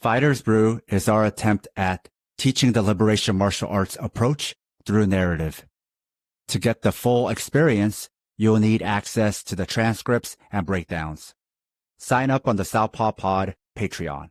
Fighters Brew is our attempt at teaching the liberation martial arts approach through narrative. To get the full experience, you'll need access to the transcripts and breakdowns. Sign up on the Southpaw Pod Patreon.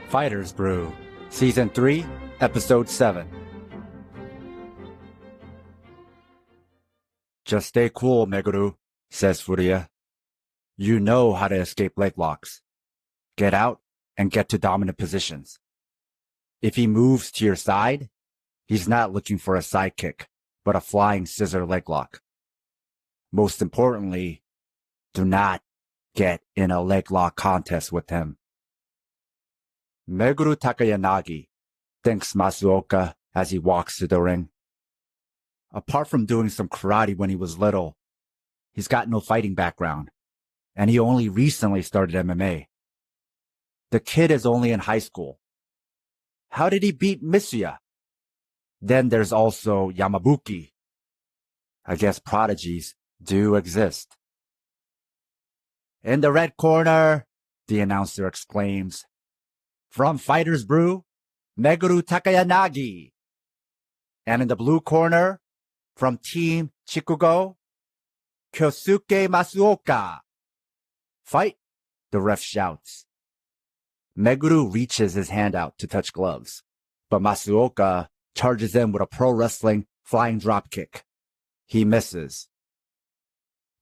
Fighters Brew, Season 3, Episode 7. Just stay cool, Meguru, says Furia. You know how to escape leg locks. Get out and get to dominant positions. If he moves to your side, he's not looking for a sidekick, but a flying scissor leg lock. Most importantly, do not get in a leg lock contest with him. Meguru Takayanagi, thinks Masuoka as he walks to the ring. Apart from doing some karate when he was little, he's got no fighting background, and he only recently started MMA. The kid is only in high school. How did he beat Mitsuya? Then there's also Yamabuki. I guess prodigies do exist. In the red corner, the announcer exclaims, from Fighters Brew, Meguru Takayanagi. And in the blue corner, from Team Chikugo, Kyosuke Masuoka. Fight, the ref shouts. Meguru reaches his hand out to touch gloves, but Masuoka charges in with a pro wrestling flying drop kick. He misses.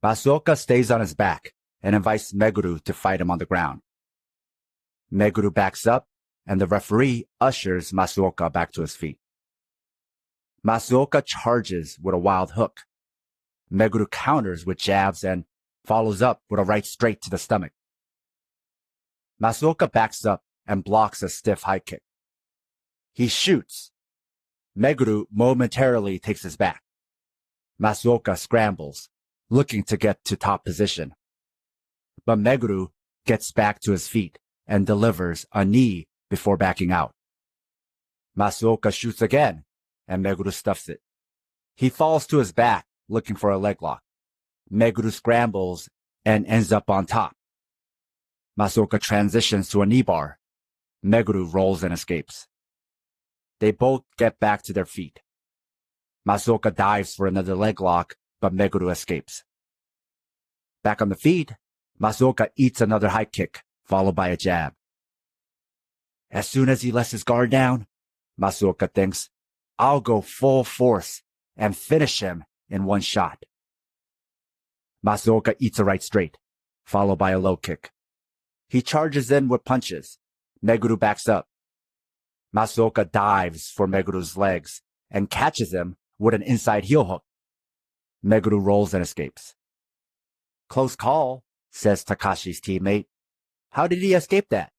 Masuoka stays on his back and invites Meguru to fight him on the ground. Meguru backs up, and the referee ushers Masuoka back to his feet. Masuoka charges with a wild hook. Meguru counters with jabs and follows up with a right straight to the stomach. Masuoka backs up and blocks a stiff high kick. He shoots. Meguru momentarily takes his back. Masuoka scrambles, looking to get to top position. But Meguru gets back to his feet and delivers a knee before backing out. Masuoka shoots again, and Meguru stuffs it. He falls to his back, looking for a leg lock. Meguru scrambles and ends up on top. Masuoka transitions to a knee bar. Meguru rolls and escapes. They both get back to their feet. Masuoka dives for another leg lock, but Meguru escapes. Back on the feet, Masuoka eats another high kick, followed by a jab. As soon as he lets his guard down, Masuoka thinks, I'll go full force and finish him in one shot. Masuoka eats a right straight, followed by a low kick. He charges in with punches. Meguru backs up. Masuoka dives for Meguru's legs and catches him with an inside heel hook. Meguru rolls and escapes. Close call, says Takashi's teammate. How did he escape that?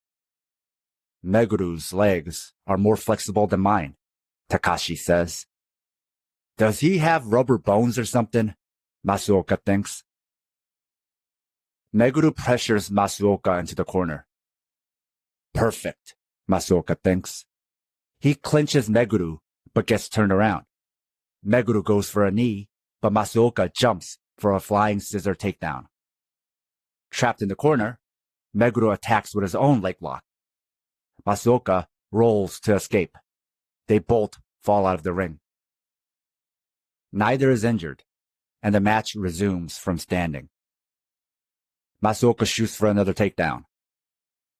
Meguru's legs are more flexible than mine, Takashi says. Does he have rubber bones or something? Masuoka thinks. Meguru pressures Masuoka into the corner. Perfect, Masuoka thinks. He clinches Meguru, but gets turned around. Meguru goes for a knee, but Masuoka jumps for a flying scissor takedown. Trapped in the corner, Meguru attacks with his own leg lock. Masuoka rolls to escape. They both fall out of the ring. Neither is injured, and the match resumes from standing. Masuoka shoots for another takedown.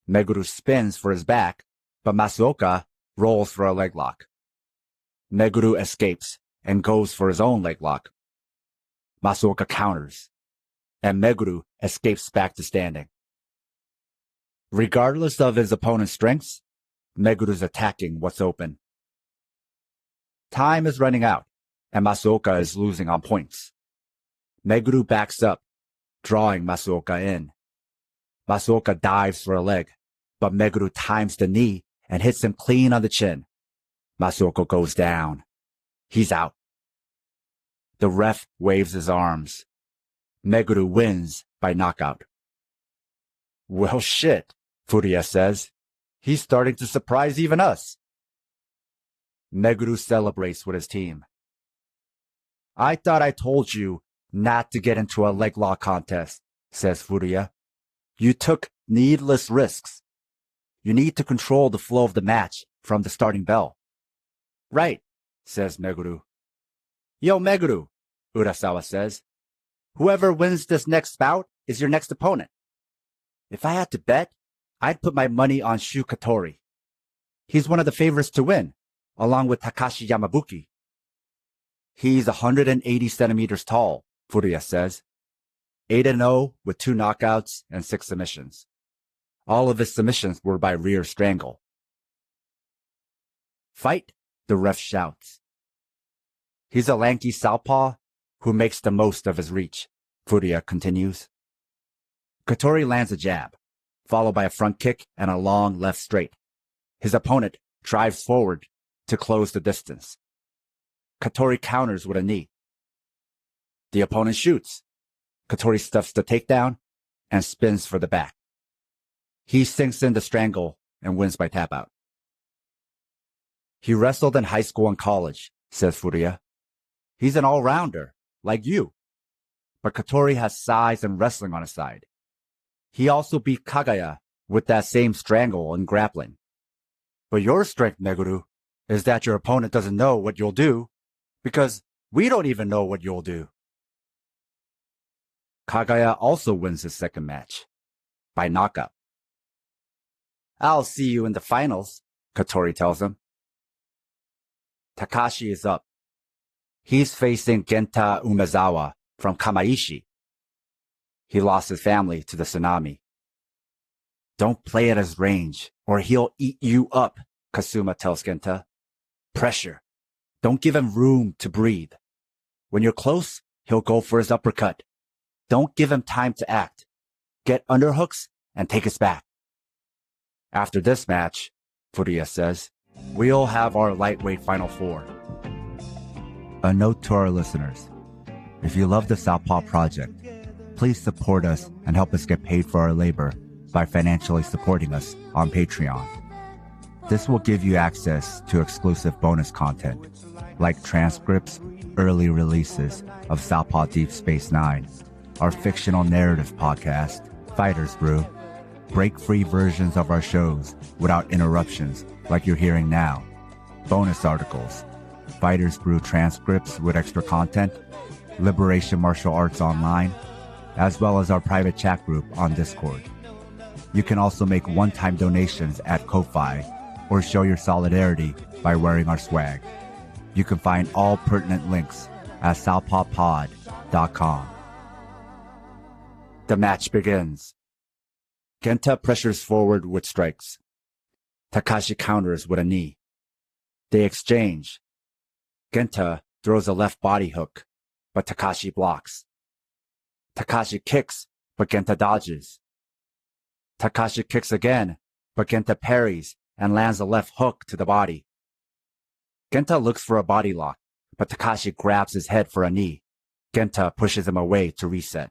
Meguru spins for his back, but Masuoka rolls for a leg lock. Meguru escapes and goes for his own leg lock. Masuoka counters, and Meguru escapes back to standing. Regardless of his opponent's strengths, Meguru's attacking what's open. Time is running out, and Masuoka is losing on points. Meguru backs up, drawing Masuoka in. Masuoka dives for a leg, but Meguru times the knee and hits him clean on the chin. Masuoka goes down. He's out. The ref waves his arms. Meguru wins by knockout. Well, shit, Furuya says. He's starting to surprise even us. Meguru celebrates with his team. I thought I told you not to get into a leg lock contest, says Furuya. You took needless risks. You need to control the flow of the match from the starting bell. Right, says Meguru. Yo, Meguru, Urasawa says. Whoever wins this next bout is your next opponent. If I had to bet, I'd put my money on Shu Katori. He's one of the favorites to win, along with Takashi Yamabuki. He's 180 centimeters tall, Furuya says. 8-0 with 2 knockouts and 6 submissions. All of his submissions were by rear strangle. Fight, the ref shouts. He's a lanky southpaw who makes the most of his reach, Furuya continues. Katori lands a jab, followed by a front kick and a long left straight. His opponent drives forward to close the distance. Katori counters with a knee. The opponent shoots. Katori stuffs the takedown and spins for the back. He sinks in the strangle and wins by tap out. He wrestled in high school and college, says Furuya. He's an all-rounder, like you. But Katori has size and wrestling on his side. He also beat Kagaya with that same strangle and grappling. But your strength, Meguru, is that your opponent doesn't know what you'll do, because we don't even know what you'll do. Kagaya also wins his second match, by knockout. I'll see you in the finals, Katori tells him. Takashi is up. He's facing Genta Umezawa from Kamaishi. He lost his family to the tsunami. Don't play at his range, or he'll eat you up, Kasuma tells Genta. Pressure. Don't give him room to breathe. When you're close, he'll go for his uppercut. Don't give him time to act. Get underhooks and take his back. After this match, Furuya says, we'll have our lightweight Final Four. A note to our listeners. If you love the Southpaw Project, please support us and help us get paid for our labor by financially supporting us on Patreon. This will give you access to exclusive bonus content, like transcripts, early releases of Southpaw Deep Space Nine, our fictional narrative podcast, Fighters Brew, break-free versions of our shows without interruptions like you're hearing now, bonus articles, Fighters Brew transcripts with extra content, Liberation Martial Arts Online, as well as our private chat group on Discord. You can also make one-time donations at Ko-Fi or show your solidarity by wearing our swag. You can find all pertinent links at southpawpod.com. The match begins. Genta pressures forward with strikes. Takashi counters with a knee. They exchange. Genta throws a left body hook, but Takashi blocks. Takashi kicks, but Genta dodges. Takashi kicks again, but Genta parries and lands a left hook to the body. Genta looks for a body lock, but Takashi grabs his head for a knee. Genta pushes him away to reset.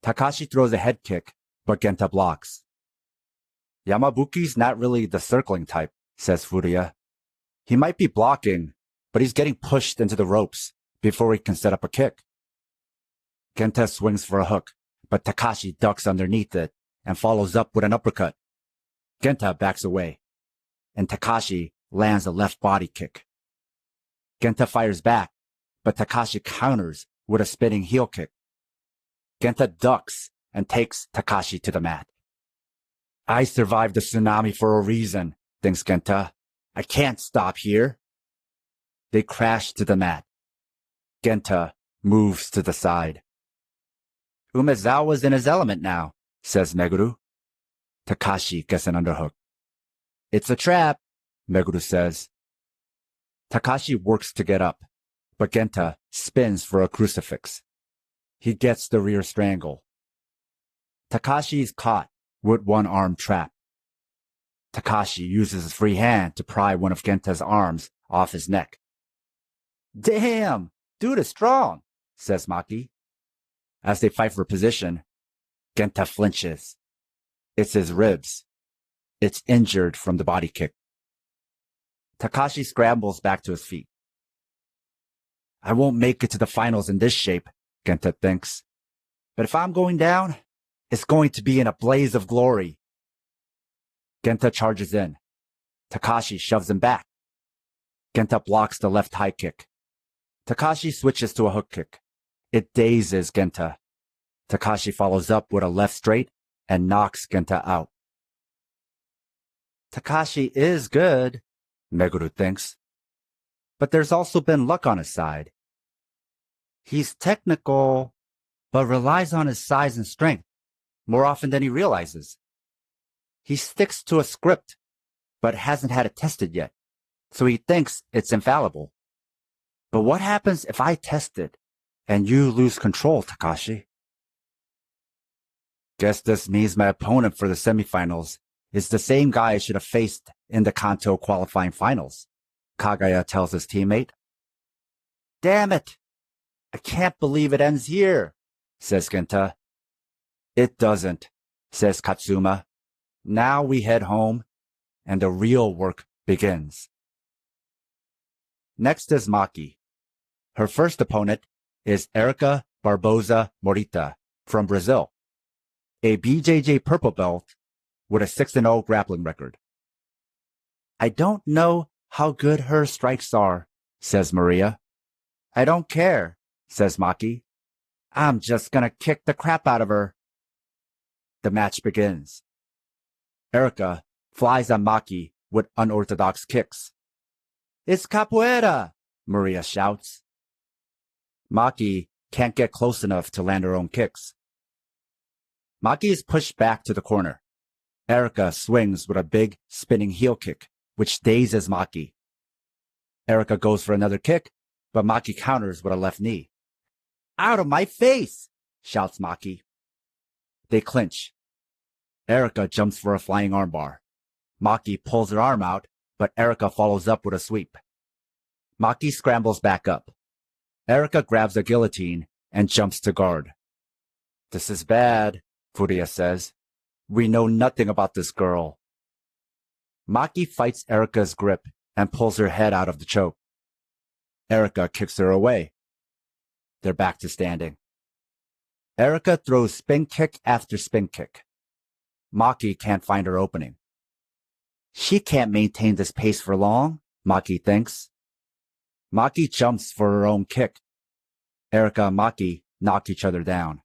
Takashi throws a head kick, but Genta blocks. Yamabuki's not really the circling type, says Furuya. He might be blocking, but he's getting pushed into the ropes before he can set up a kick. Genta swings for a hook, but Takashi ducks underneath it and follows up with an uppercut. Genta backs away, and Takashi lands a left body kick. Genta fires back, but Takashi counters with a spinning heel kick. Genta ducks and takes Takashi to the mat. I survived the tsunami for a reason, thinks Genta. I can't stop here. They crash to the mat. Genta moves to the side. Umezawa's in his element now, says Meguru. Takashi gets an underhook. It's a trap, Meguru says. Takashi works to get up, but Genta spins for a crucifix. He gets the rear strangle. Takashi is caught with one arm trap. Takashi uses his free hand to pry one of Genta's arms off his neck. Damn, dude is strong, says Maki. As they fight for position, Genta flinches. It's his ribs. It's injured from the body kick. Takashi scrambles back to his feet. I won't make it to the finals in this shape, Genta thinks. But if I'm going down, it's going to be in a blaze of glory. Genta charges in. Takashi shoves him back. Genta blocks the left high kick. Takashi switches to a hook kick. It dazes Genta. Takashi follows up with a left straight and knocks Genta out. Takashi is good, Meguru thinks. But there's also been luck on his side. He's technical, but relies on his size and strength more often than he realizes. He sticks to a script, but hasn't had it tested yet, so he thinks it's infallible. But what happens if I test it and you lose control, Takashi? Guess this means my opponent for the semifinals is the same guy I should have faced in the Kanto qualifying finals, Kagaya tells his teammate. Damn it! I can't believe it ends here, says Genta. It doesn't, says Katsuma. Now we head home, and the real work begins. Next is Maki. Her first opponent is Erika Barboza Morita from Brazil, a BJJ purple belt with a 6-0 grappling record. I don't know how good her strikes are, says Maria. I don't care, says Maki. I'm just gonna kick the crap out of her. The match begins. Erika flies on Maki with unorthodox kicks. It's capoeira, Maria shouts. Maki can't get close enough to land her own kicks. Maki is pushed back to the corner. Erika swings with a big spinning heel kick, which dazes Maki. Erika goes for another kick, but Maki counters with a left knee. Out of my face, shouts Maki. They clinch. Erika jumps for a flying armbar. Maki pulls her arm out, but Erika follows up with a sweep. Maki scrambles back up. Erika grabs a guillotine and jumps to guard. This is bad, Furia says. We know nothing about this girl. Maki fights Erika's grip and pulls her head out of the choke. Erika kicks her away. They're back to standing. Erika throws spin kick after spin kick. Maki can't find her opening. She can't maintain this pace for long, Maki thinks. Maki jumps for her own kick. Erika and Maki knock each other down.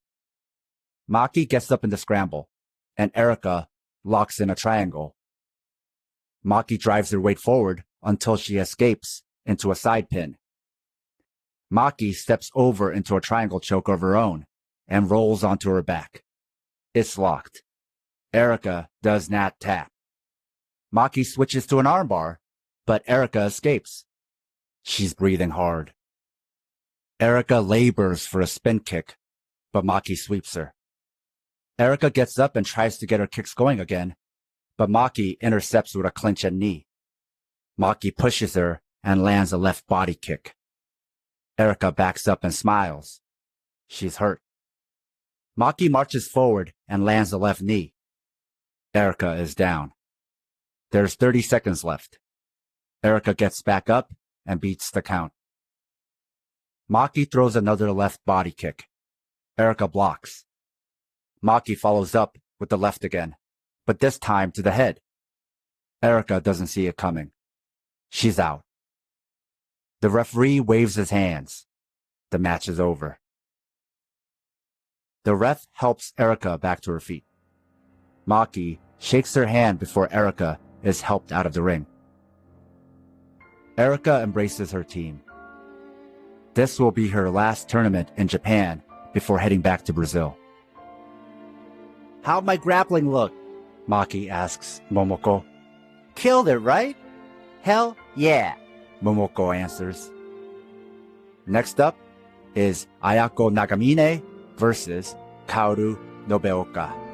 Maki gets up in the scramble, and Erika locks in a triangle. Maki drives her weight forward until she escapes into a side pin. Maki steps over into a triangle choke of her own and rolls onto her back. It's locked. Erika does not tap. Maki switches to an armbar, but Erika escapes. She's breathing hard. Erika labors for a spin kick, but Maki sweeps her. Erika gets up and tries to get her kicks going again, but Maki intercepts with a clinch and knee. Maki pushes her and lands a left body kick. Erika backs up and smiles. She's hurt. Maki marches forward and lands a left knee. Erika is down. There's 30 seconds left. Erika gets back up and beats the count. Maki throws another left body kick. Erika blocks. Maki follows up with the left again, but this time to the head. Erika doesn't see it coming. She's out. The referee waves his hands. The match is over. The ref helps Erika back to her feet. Maki shakes her hand before Erika is helped out of the ring. Erika embraces her team. This will be her last tournament in Japan before heading back to Brazil. How'd my grappling look? Maki asks Momoko. Killed it, right? Hell yeah, Momoko answers. Next up is Ayako Nagamine versus Kaoru Nobeoka.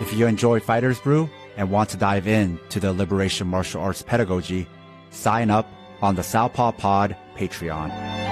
If you enjoy Fighters Brew and want to dive into the liberation martial arts pedagogy, sign up on the Southpaw Pod Patreon.